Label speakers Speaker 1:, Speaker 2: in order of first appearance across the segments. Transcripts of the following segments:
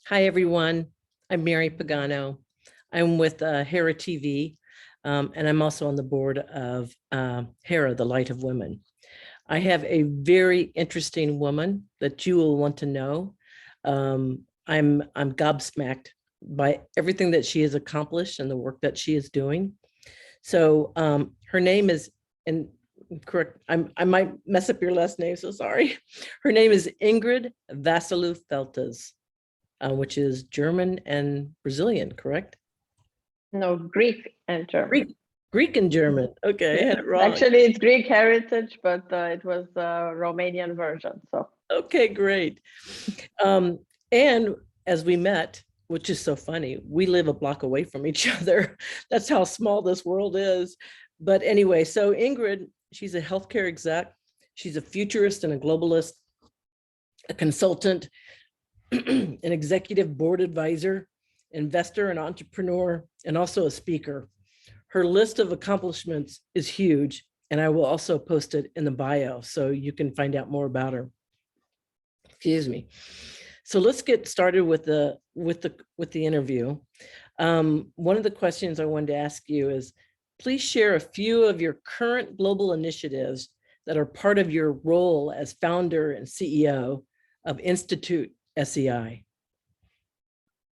Speaker 1: Hi, everyone. I'm Mary Pagano. I'm with Hera TV, and I'm also on the board of Hera, the Light of Women. I have a very interesting woman that you will want to know. I'm gobsmacked by everything that she has accomplished and the work that she is doing. So her name is, and correct, I might mess up your last name, so sorry. Her name is Ingrid Vasiliu-Feltes, which is German and Brazilian, correct?
Speaker 2: No, Greek and German.
Speaker 1: Greek and German. Okay, I had it wrong.
Speaker 2: Actually, it's Greek heritage, but it was the Romanian version. So
Speaker 1: okay, great. And as we met, which is so funny, we live a block away from each other. That's how small this world is. But anyway, so Ingrid, she's a healthcare exec. She's a futurist and a globalist, a consultant, an executive board advisor, investor and entrepreneur, and also a speaker. Her list of accomplishments is huge, and I will also post it in the bio so you can find out more about her. Excuse me. So let's get started with the interview. One of the questions I wanted to ask you is, please share a few of your current global initiatives that are part of your role as founder and CEO of Institute SEI.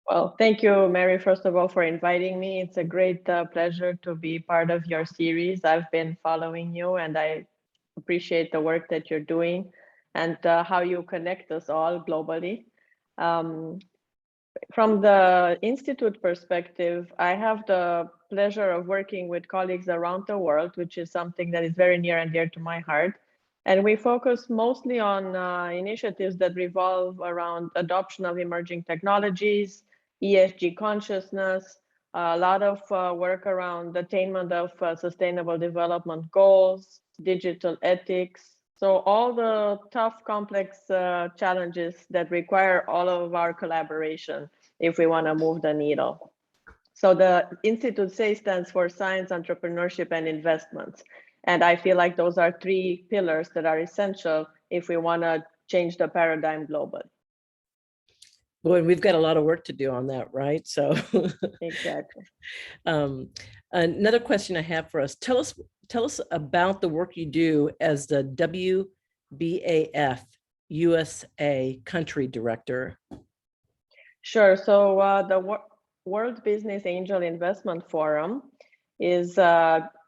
Speaker 2: Well, thank you, Mary, first of all, for inviting me. It's a great pleasure to be part of your series. I've been following you, and I appreciate the work that you're doing and how you connect us all globally. From the Institute perspective, I have the pleasure of working with colleagues around the world, which is something that is very near and dear to my heart. And we focus mostly on initiatives that revolve around adoption of emerging technologies, ESG consciousness, a lot of work around attainment of sustainable development goals, digital ethics. So all the tough, complex challenges that require all of our collaboration if we want to move the needle. So the Institute stands for Science, Entrepreneurship, and Investments. And I feel like those are three pillars that are essential if we want to change the paradigm globally.
Speaker 1: Boy, we've got a lot of work to do on that, right? So
Speaker 2: exactly.
Speaker 1: Another question I have for us, tell us about the work you do as the WBAF USA country director.
Speaker 2: Sure. So the World Business Angel Investment Forum is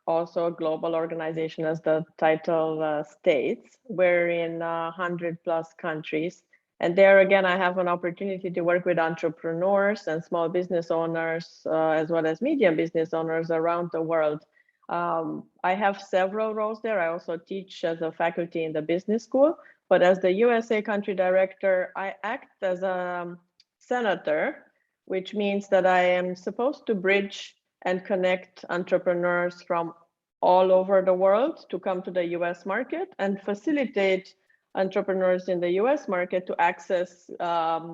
Speaker 2: also a global organization, as the title states. We're in 100+ countries. And there again, I have an opportunity to work with entrepreneurs and small business owners, as well as medium business owners around the world. I have several roles there. I also teach as a faculty in the business school, but as the USA country director, I act as a senator, which means that I am supposed to bridge and connect entrepreneurs from all over the world to come to the US market and facilitate entrepreneurs in the US market to access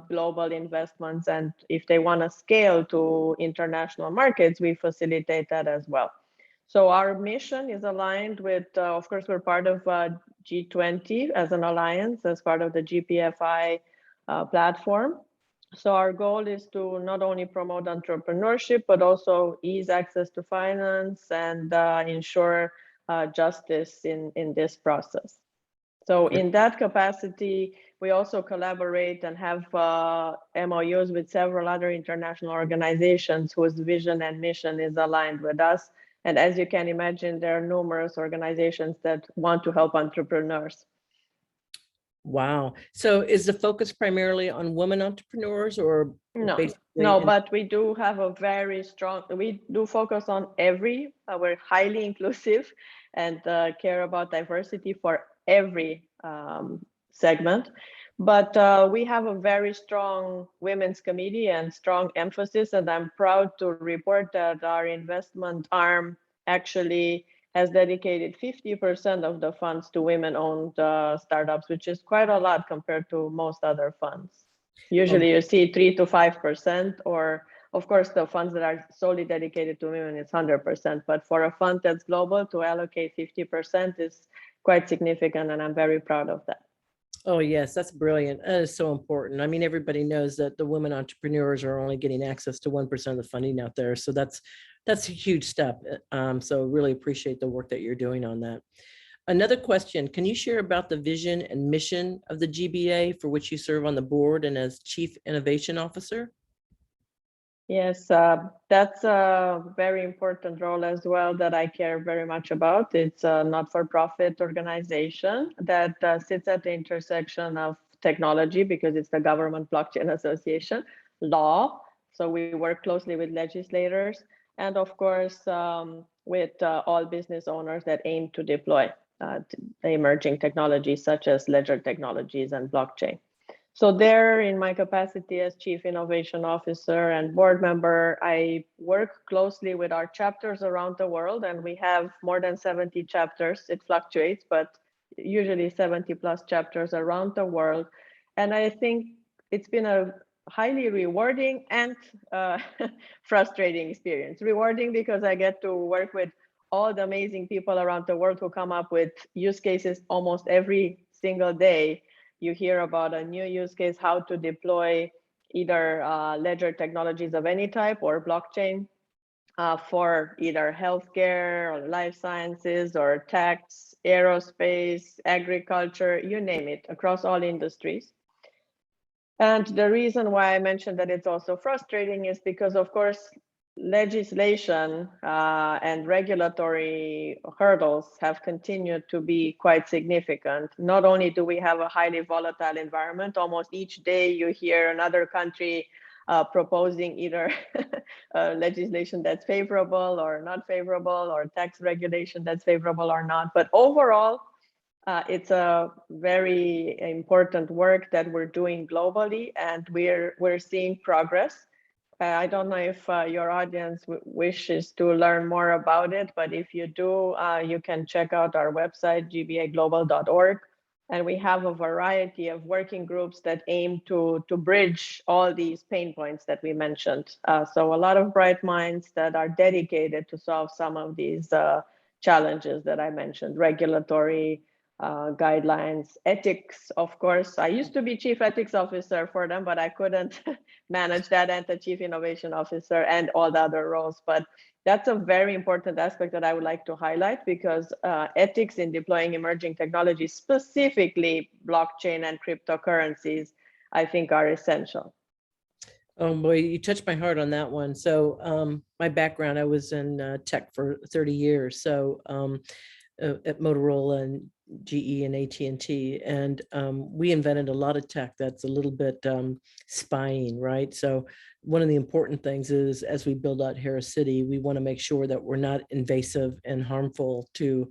Speaker 2: global investments. And if they want to scale to international markets, we facilitate that as well. So our mission is aligned with, of course, we're part of G20 as an alliance, as part of the GPFI platform. So our goal is to not only promote entrepreneurship, but also ease access to finance and ensure justice in this process. So in that capacity, we also collaborate and have MOUs with several other international organizations whose vision and mission is aligned with us. And as you can imagine, there are numerous organizations that want to help entrepreneurs.
Speaker 1: Wow. So is the focus primarily on women entrepreneurs or?
Speaker 2: No, but we do have a very strong, we do focus on we're highly inclusive and care about diversity for every segment. But we have a very strong women's committee and strong emphasis, and I'm proud to report that our investment arm actually has dedicated 50% of the funds to women-owned startups, which is quite a lot compared to most other funds. Usually you see 3 to 5%, or of course the funds that are solely dedicated to women, it's 100%. But for a fund that's global, to allocate 50% is quite significant, and I'm very proud of that.
Speaker 1: Oh, yes, that's brilliant. That is so important. I mean, everybody knows that the women entrepreneurs are only getting access to 1% of the funding out there. So that's a huge step. So really appreciate the work that you're doing on that. Another question, can you share about the vision and mission of the GBA for which you serve on the board and as Chief Innovation Officer?
Speaker 2: Yes, that's a very important role as well that I care very much about. It's a not-for-profit organization that sits at the intersection of technology, because it's the Government Blockchain Association, law. So we work closely with legislators and of course with all business owners that aim to deploy emerging technologies such as ledger technologies and blockchain. So there, in my capacity as Chief Innovation Officer and board member, I work closely with our chapters around the world, and we have more than 70 chapters. It fluctuates, but usually 70 plus chapters around the world. And I think it's been a highly rewarding and frustrating experience. Rewarding because I get to work with all the amazing people around the world who come up with use cases almost every single day. You hear about a new use case, how to deploy either ledger technologies of any type or blockchain for either healthcare or life sciences or tax, aerospace, agriculture, you name it, across all industries. And the reason why I mentioned that it's also frustrating is because, of course, legislation and regulatory hurdles have continued to be quite significant. Not only do we have a highly volatile environment, almost each day you hear another country proposing either legislation that's favorable or not favorable, or tax regulation that's favorable or not. But overall, it's a very important work that we're doing globally, and we're seeing progress. I don't know if your audience wishes to learn more about it, but if you do, you can check out our website, gbaglobal.org. And we have a variety of working groups that aim to bridge all these pain points that we mentioned. So a lot of bright minds that are dedicated to solve some of these challenges that I mentioned: regulatory, guidelines, ethics, of course. I used to be chief ethics officer for them, but I couldn't manage that, and the chief innovation officer and all the other roles. But that's a very important aspect that I would like to highlight, because ethics in deploying emerging technologies, specifically blockchain and cryptocurrencies, I think are essential.
Speaker 1: Oh boy, you touched my heart on that one. So my background, I was in tech for 30 years. So at Motorola and GE and AT&T, and we invented a lot of tech that's a little bit spying, right? So one of the important things is, as we build out Hera City, we want to make sure that we're not invasive and harmful to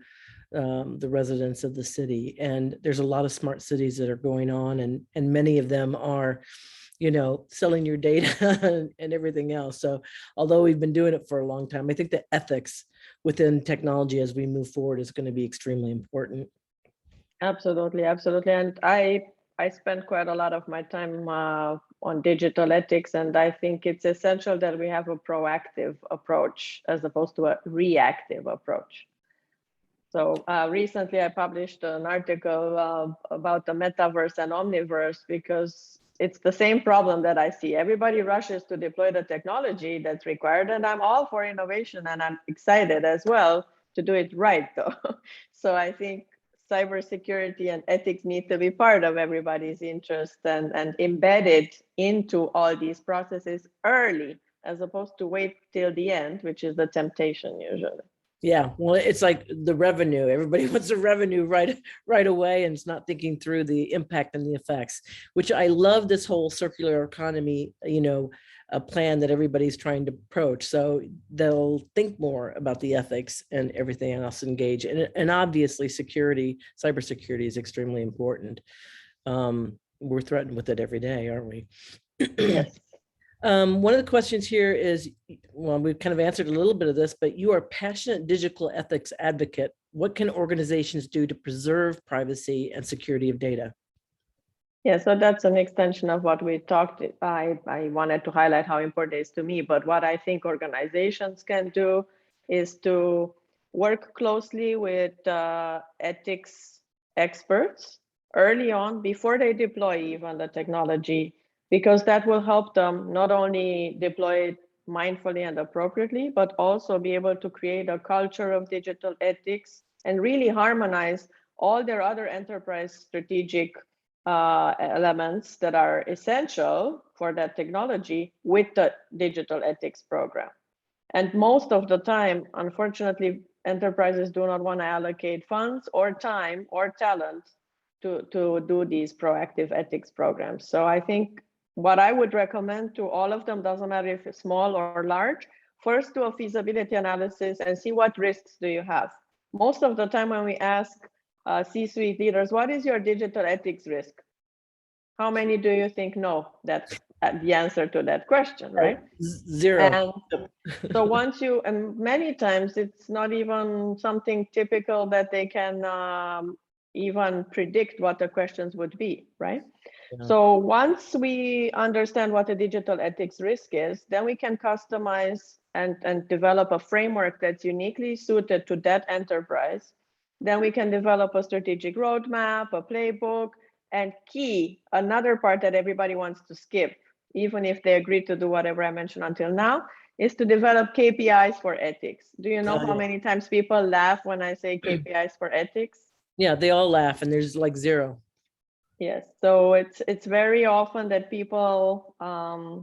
Speaker 1: the residents of the city. And there's a lot of smart cities that are going on, and many of them are, you know, selling your data and everything else. So although we've been doing it for a long time, I think the ethics within technology as we move forward is going to be extremely important.
Speaker 2: Absolutely, absolutely. And I spend quite a lot of my time on digital ethics, and I think it's essential that we have a proactive approach as opposed to a reactive approach. So recently I published an article about the metaverse and omniverse, because it's the same problem that I see. Everybody rushes to deploy the technology that's required, and I'm all for innovation, and I'm excited as well to do it right, though. So I think cybersecurity and ethics need to be part of everybody's interest and embedded into all these processes early, as opposed to wait till the end, which is the temptation usually.
Speaker 1: Yeah, well, it's like the revenue. Everybody wants the revenue right away, and it's not thinking through the impact and the effects, which I love this whole circular economy, you know, a plan that everybody's trying to approach. So they'll think more about the ethics and everything else, engage. And obviously security, cybersecurity is extremely important. We're threatened with it every day, aren't we?
Speaker 2: Yes.
Speaker 1: One of the questions here is, well, we've kind of answered a little bit of this, but you are a passionate digital ethics advocate. What can organizations do to preserve privacy and security of data?
Speaker 2: Yeah, so that's an extension of what we talked. I wanted to highlight how important it is to me, but what I think organizations can do is to work closely with ethics experts early on, before they deploy even the technology, because that will help them not only deploy it mindfully and appropriately, but also be able to create a culture of digital ethics and really harmonize all their other enterprise strategic elements that are essential for that technology with the digital ethics program. And most of the time, unfortunately, enterprises do not want to allocate funds or time or talent to do these proactive ethics programs. So I think what I would recommend to all of them, doesn't matter if it's small or large, first do a feasibility analysis and see what risks do you have. Most of the time when we ask C-suite leaders, what is your digital ethics risk? How many do you think know that's the answer to that question, right?
Speaker 1: Zero.
Speaker 2: And so once you, and many times it's not even something typical that they can even predict what the questions would be, right? Yeah. So once we understand what a digital ethics risk is, then we can customize and develop a framework that's uniquely suited to that enterprise. Then we can develop a strategic roadmap, a playbook, and key, another part that everybody wants to skip, even if they agree to do whatever I mentioned until now, is to develop KPIs for ethics. Do you know how many times people laugh when I say KPIs for ethics?
Speaker 1: Yeah, they all laugh and there's like zero.
Speaker 2: Yes, so it's very often that people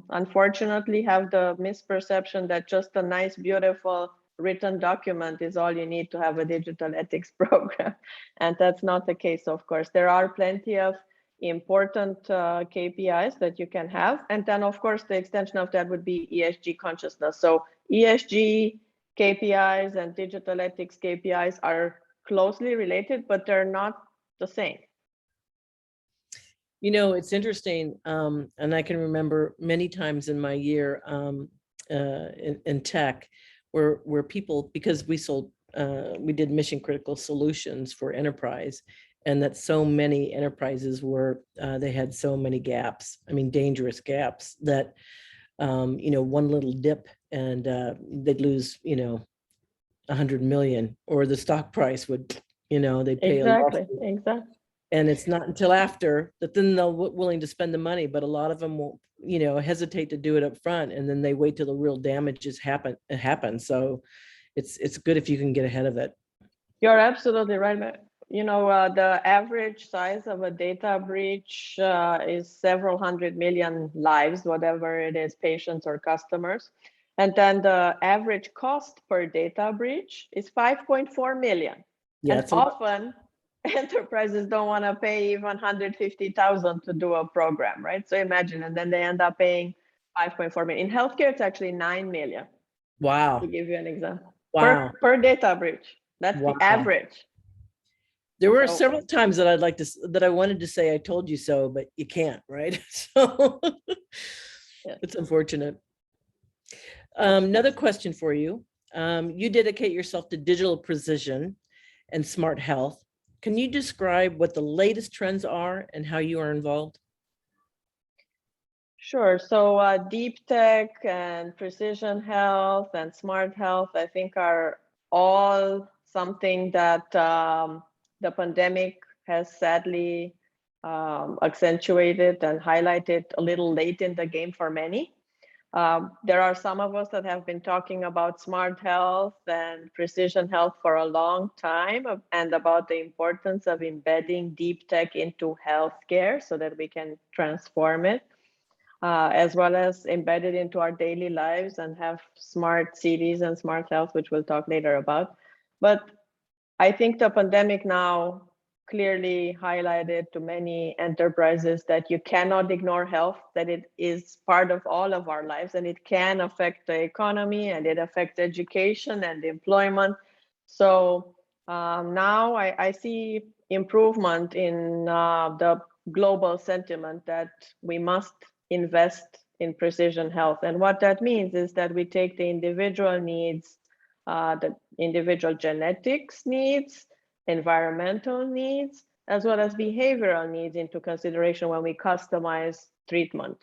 Speaker 2: unfortunately have the misperception that just a nice, beautiful written document is all you need to have a digital ethics program. And that's not the case, of course. There are plenty of important KPIs that you can have. And then, of course, the extension of that would be ESG consciousness. So ESG KPIs and digital ethics KPIs are closely related, but they're not the same.
Speaker 1: You know, it's interesting, and I can remember many times in my year in tech where people, because we did mission critical solutions for enterprise, and that so many enterprises were, they had so many gaps, I mean, dangerous gaps that, you know, one little dip and they'd lose, you know, 100 million, or the stock price would, you know, they'd pay
Speaker 2: exactly.
Speaker 1: And it's not until after that then they're willing to spend the money, but a lot of them won't, you know, hesitate to do it up front, and then they wait till the real damages happen. So it's good if you can get ahead of it.
Speaker 2: You're absolutely right. You know, the average size of a data breach is several 100 million lives, whatever it is, patients or customers. And then the average cost per data breach is 5.4 million. Yeah, and often enterprises don't want to pay even 150,000 to do a program, right? So imagine, and then they end up paying 5.4 million. In healthcare, it's actually 9 million.
Speaker 1: Wow.
Speaker 2: To give you an example.
Speaker 1: Wow.
Speaker 2: Per data breach. That's the average.
Speaker 1: There were several times that I wanted to say I told you so, but you can't, right? So it's unfortunate. Another question for you. You dedicate yourself to digital precision and smart health. Can you describe what the latest trends are and how you are involved?
Speaker 2: Sure. So deep tech and precision health and smart health, I think, are all something that the pandemic has sadly accentuated and highlighted a little late in the game for many. There are some of us that have been talking about smart health and precision health for a long time, and about the importance of embedding deep tech into healthcare so that we can transform it, as well as embed it into our daily lives and have smart cities and smart health, which we'll talk later about. But I think the pandemic now clearly highlighted to many enterprises that you cannot ignore health, that it is part of all of our lives, and it can affect the economy, and it affects education and employment. So now I see improvement in the global sentiment that we must invest in precision health. And what that means is that we take the individual needs, the individual genetics needs, environmental needs, as well as behavioral needs into consideration when we customize treatment.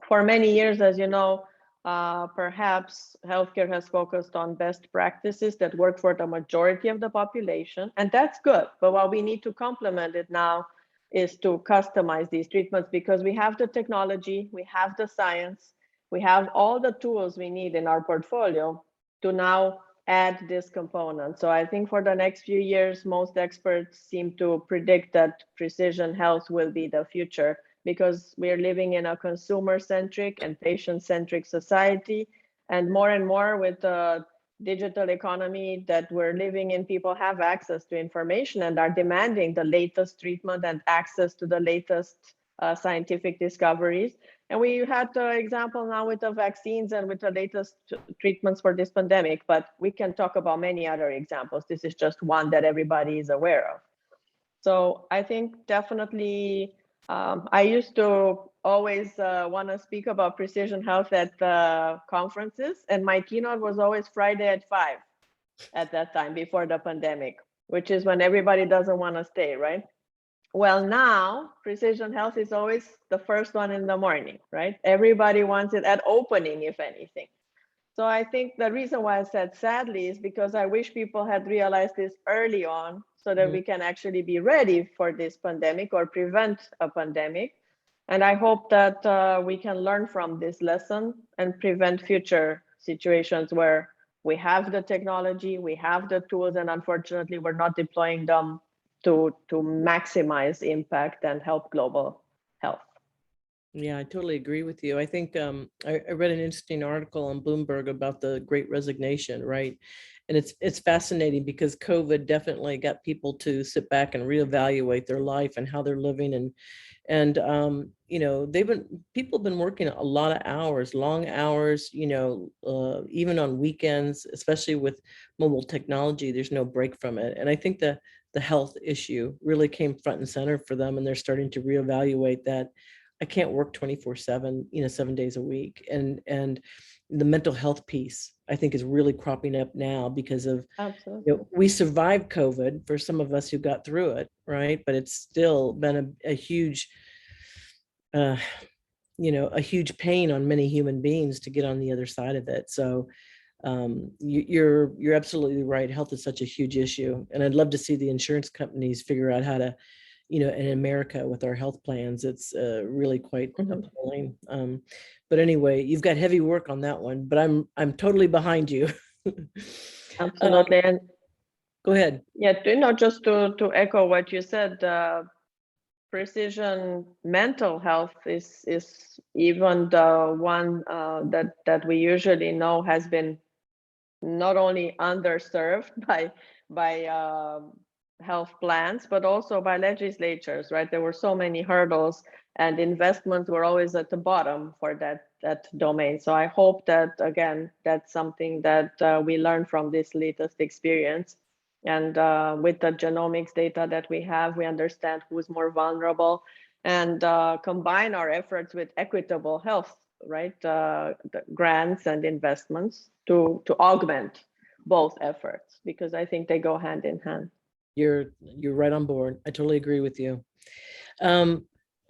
Speaker 2: For many years, as you know, perhaps healthcare has focused on best practices that work for the majority of the population, and that's good. But what we need to complement it now is to customize these treatments, because we have the technology, we have the science, we have all the tools we need in our portfolio to now add this component. So I think for the next few years, most experts seem to predict that precision health will be the future, because we're living in a consumer-centric and patient-centric society. And more with the digital economy that we're living in, people have access to information and are demanding the latest treatment and access to the latest scientific discoveries. And we had the example now with the vaccines and with the latest treatments for this pandemic, but we can talk about many other examples. This is just one that everybody is aware of. So I think definitely, I used to always want to speak about precision health at conferences, and my keynote was always Friday at 5 at that time before the pandemic, which is when everybody doesn't want to stay, right? Well, now precision health is always the first one in the morning, right? Everybody wants it at opening, if anything. So I think the reason why I said sadly is because I wish people had realized this early on, so that we can actually be ready for this pandemic or prevent a pandemic. And I hope that we can learn from this lesson and prevent future situations where we have the technology, we have the tools, and unfortunately we're not deploying them to maximize impact and help global health.
Speaker 1: Yeah, I totally agree with you. I think I read an interesting article on Bloomberg about the Great Resignation, right? And it's fascinating because COVID definitely got people to sit back and reevaluate their life and how they're living, and you know, people have been working a lot of hours, long hours, you know, even on weekends, especially with mobile technology. There's no break from it, and I think the health issue really came front and center for them, and they're starting to reevaluate that. I can't work 24/7, you know, 7 days a week. And the mental health piece, I think, is really cropping up now because of,
Speaker 2: Absolutely.
Speaker 1: you know, we survived COVID for some of us who got through it, right? But it's still been a huge, you know, a huge pain on many human beings to get on the other side of it. So you're absolutely right. Health is such a huge issue. And I'd love to see the insurance companies figure out how to, you know, in America with our health plans, it's really quite appalling. But anyway, you've got heavy work on that one, but I'm totally behind you.
Speaker 2: Absolutely. And
Speaker 1: go ahead.
Speaker 2: yeah, you know, just to echo what you said, precision mental health is even the one that we usually know has been not only underserved by health plans, but also by legislatures, right? There were so many hurdles, and investments were always at the bottom for that domain. So I hope that, again, that's something that we learn from this latest experience. And with the genomics data that we have, we understand who's more vulnerable, and combine our efforts with equitable health, right? The grants and investments to augment both efforts, because I think they go hand in hand.
Speaker 1: You're right on board. I totally agree with you.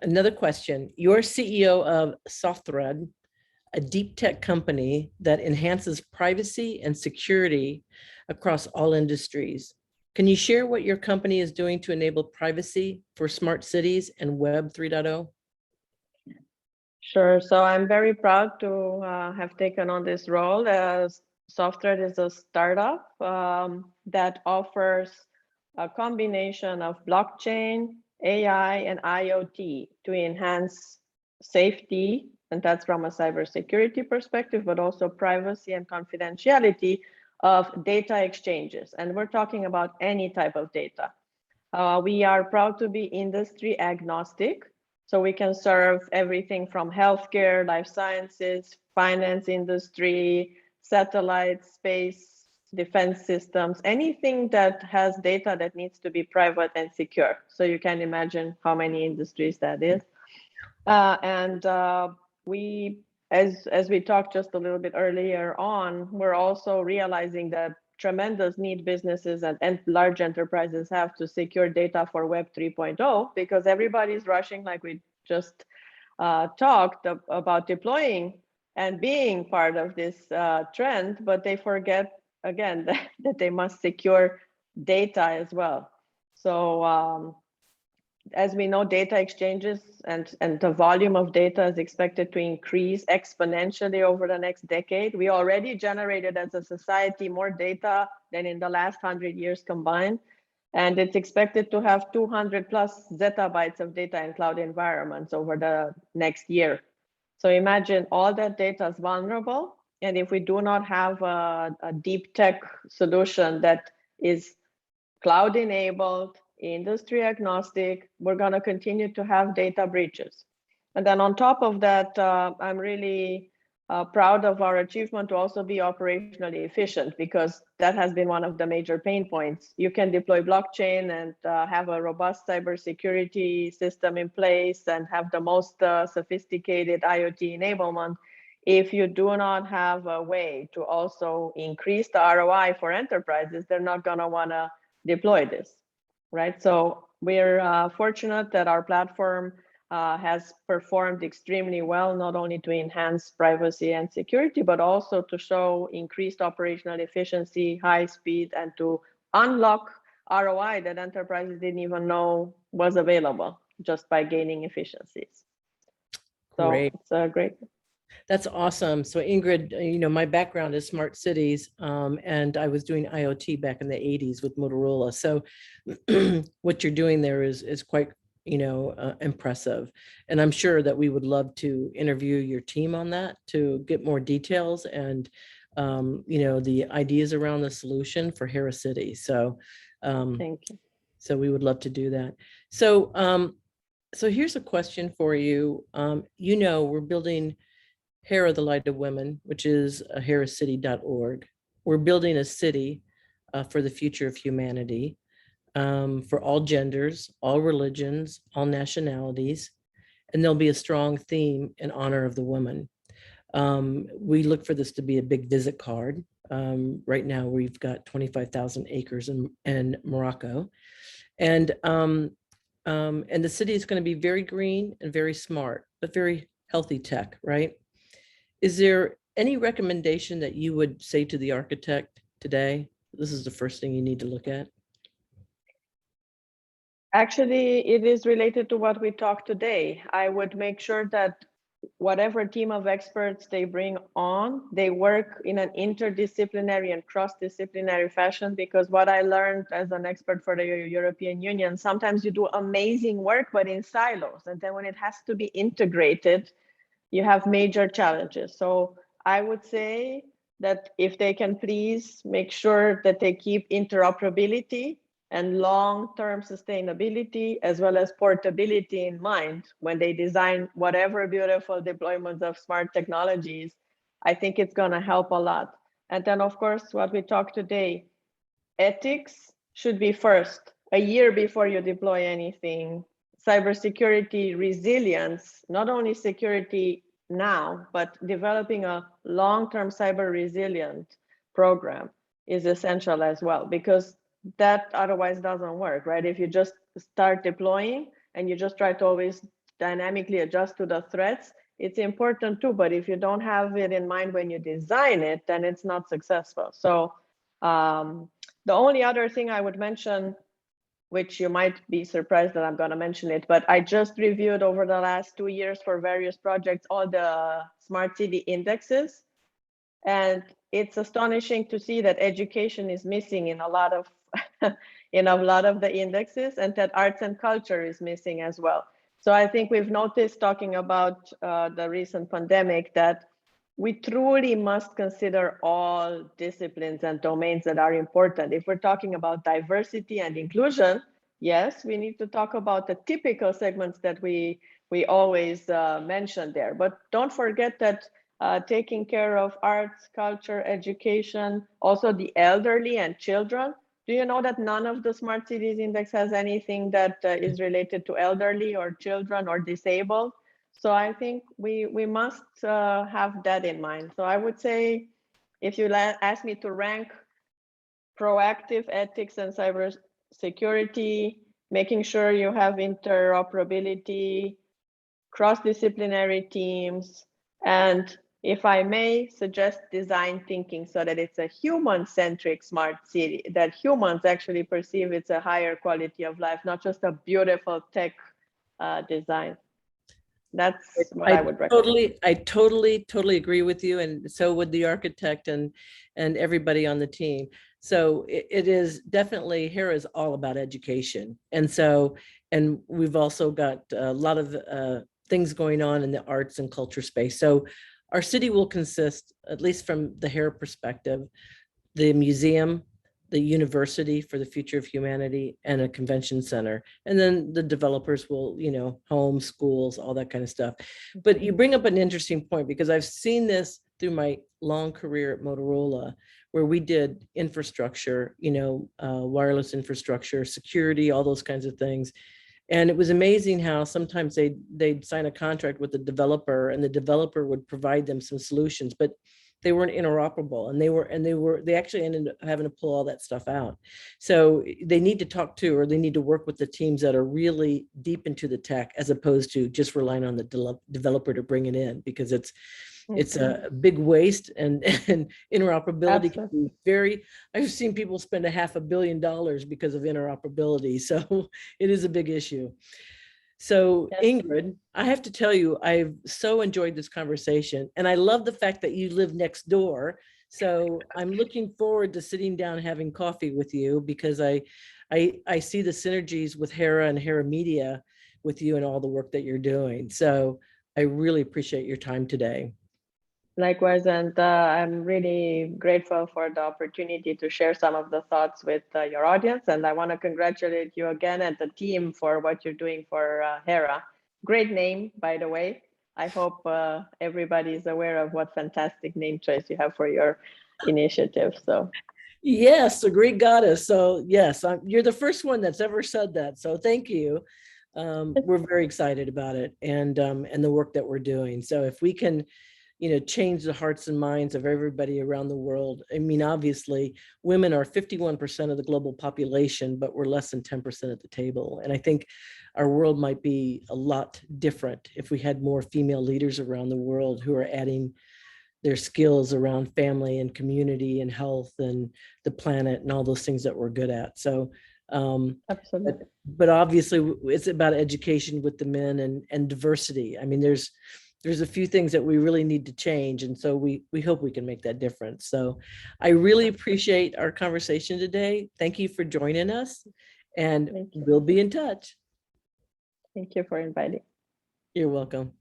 Speaker 1: Another question. You're CEO of Softthread, a deep tech company that enhances privacy and security across all industries. Can you share what your company is doing to enable privacy for smart cities and Web 3.0?
Speaker 2: Sure. So I'm very proud to have taken on this role. As Softthread is a startup that offers a combination of blockchain, AI, and IoT to enhance safety, and that's from a cybersecurity perspective, but also privacy and confidentiality of data exchanges. And we're talking about any type of data. We are proud to be industry agnostic, so we can serve everything from healthcare, life sciences, finance industry, satellites, space, defense systems, anything that has data that needs to be private and secure. So you can imagine how many industries that is. We, as we talked just a little bit earlier on, we're also realizing that tremendous need businesses and large enterprises have to secure data for Web 3.0, because everybody's rushing, like we just talked about, deploying and being part of this trend, but they forget, again, that they must secure data as well. So as we know, data exchanges and the volume of data is expected to increase exponentially over the next decade. We already generated as a society more data than in the last 100 years combined. And it's expected to have 200 plus zettabytes of data in cloud environments over the next year. So imagine all that data is vulnerable. And if we do not have a deep tech solution that is cloud enabled, industry agnostic, we're going to continue to have data breaches. And then on top of that, I'm really proud of our achievement to also be operationally efficient, because that has been one of the major pain points. You can deploy blockchain and have a robust cybersecurity system in place and have the most sophisticated IoT enablement. If you do not have a way to also increase the ROI for enterprises, they're not going to want to deploy this, right? So we're fortunate that our platform has performed extremely well, not only to enhance privacy and security, but also to show increased operational efficiency, high speed, and to unlock ROI that enterprises didn't even know was available just by gaining efficiencies. So
Speaker 1: Great.
Speaker 2: it's a great.
Speaker 1: That's awesome. So Ingrid, you know, my background is smart cities, and I was doing IoT back in the 80s with Motorola. So what you're doing there is quite, you know, impressive. And I'm sure that we would love to interview your team on that to get more details and, you know, the ideas around the solution for Hera City. So,
Speaker 2: Thank you.
Speaker 1: So we would love to do that. So, so here's a question for you. You know, we're building Hera, the Light of Women, which is heracity.org. We're building a city for the future of humanity, for all genders, all religions, all nationalities, and there'll be a strong theme in honor of the woman. We look for this to be a big visit card. Right now, we've got 25,000 acres in Morocco, and the city is going to be very green and very smart, but very healthy tech, right? Is there any recommendation that you would say to the architect today? This is the first thing you need to look at.
Speaker 2: Actually, it is related to what we talked today. I would make sure that whatever team of experts they bring on, they work in an interdisciplinary and cross-disciplinary fashion, because what I learned as an expert for the European Union, sometimes you do amazing work, but in silos. And then when it has to be integrated, you have major challenges. So I would say that if they can please make sure that they keep interoperability and long-term sustainability as well as portability in mind when they design whatever beautiful deployments of smart technologies, I think it's going to help a lot. And then, of course, what we talked today, ethics should be first, a year before you deploy anything. Cybersecurity resilience, not only security now, but developing a long-term cyber resilient program is essential as well, because that otherwise doesn't work, right? If you just start deploying and you just try to always dynamically adjust to the threats, it's important too, but if you don't have it in mind when you design it, then it's not successful. So the only other thing I would mention, which you might be surprised that I'm going to mention it, but I just reviewed over the last 2 years for various projects all the smart city indexes, and it's astonishing to see that education is missing in a lot of in a lot of the indexes, and that arts and culture is missing as well. So I think we've noticed, talking about the recent pandemic, that we truly must consider all disciplines and domains that are important. If we're talking about diversity and inclusion, yes, we need to talk about the typical segments that we always mention there. But don't forget that taking care of arts, culture, education, also the elderly and children. Do you know that none of the Smart Cities Index has anything that is related to elderly or children or disabled? So I think we must have that in mind. So I would say, if you ask me to rank proactive ethics and cybersecurity, making sure you have interoperability, cross-disciplinary teams, and if I may suggest design thinking so that it's a human-centric smart city, that humans actually perceive it's a higher quality of life, not just a beautiful tech design. That's what I would recommend.
Speaker 1: I totally agree with you, and so would the architect and everybody on the team. So it is definitely, Hera is all about education, and so, and we've also got a lot of things going on in the arts and culture space. So our city will consist, at least from the Hera perspective, the museum, the university for the future of humanity, and a convention center. And then the developers will, you know, homes, schools, all that kind of stuff. But you bring up an interesting point, because I've seen this through my long career at Motorola, where we did infrastructure, you know, wireless infrastructure, security, all those kinds of things. And it was amazing how sometimes they'd sign a contract with the developer, and the developer would provide them some solutions, but they weren't interoperable, and they actually ended up having to pull all that stuff out. So they need to talk to, or they need to work with the teams that are really deep into the tech, as opposed to just relying on the developer to bring it in, because it's a big waste, and interoperability can be very, I've seen people spend $500 million because of interoperability. So it is a big issue. So Ingrid, I have to tell you, I've so enjoyed this conversation, and I love the fact that you live next door. So I'm looking forward to sitting down and having coffee with you, because I see the synergies with Hera and Hera Media with you and all the work that you're doing. So I really appreciate your time today.
Speaker 2: Likewise, and I'm really grateful for the opportunity to share some of the thoughts with your audience. And I want to congratulate you again and the team for what you're doing for Hera. Great name, by the way. I hope everybody is aware of what fantastic name choice you have for your initiative. So
Speaker 1: yes, the Greek goddess. So yes, you're the first one that's ever said that. So thank you. We're very excited about it, and the work that we're doing. So if we can, you know, change the hearts and minds of everybody around the world. I mean, obviously, women are 51% of the global population, but we're less than 10% at the table. And I think our world might be a lot different if we had more female leaders around the world who are adding their skills around family and community and health and the planet and all those things that we're good at. So,
Speaker 2: absolutely.
Speaker 1: But obviously, it's about education with the men and diversity. I mean, there's a few things that we really need to change. And so we hope we can make that difference. So I really appreciate our conversation today. Thank you for joining us, and we'll be in touch.
Speaker 2: Thank you for inviting.
Speaker 1: You're welcome.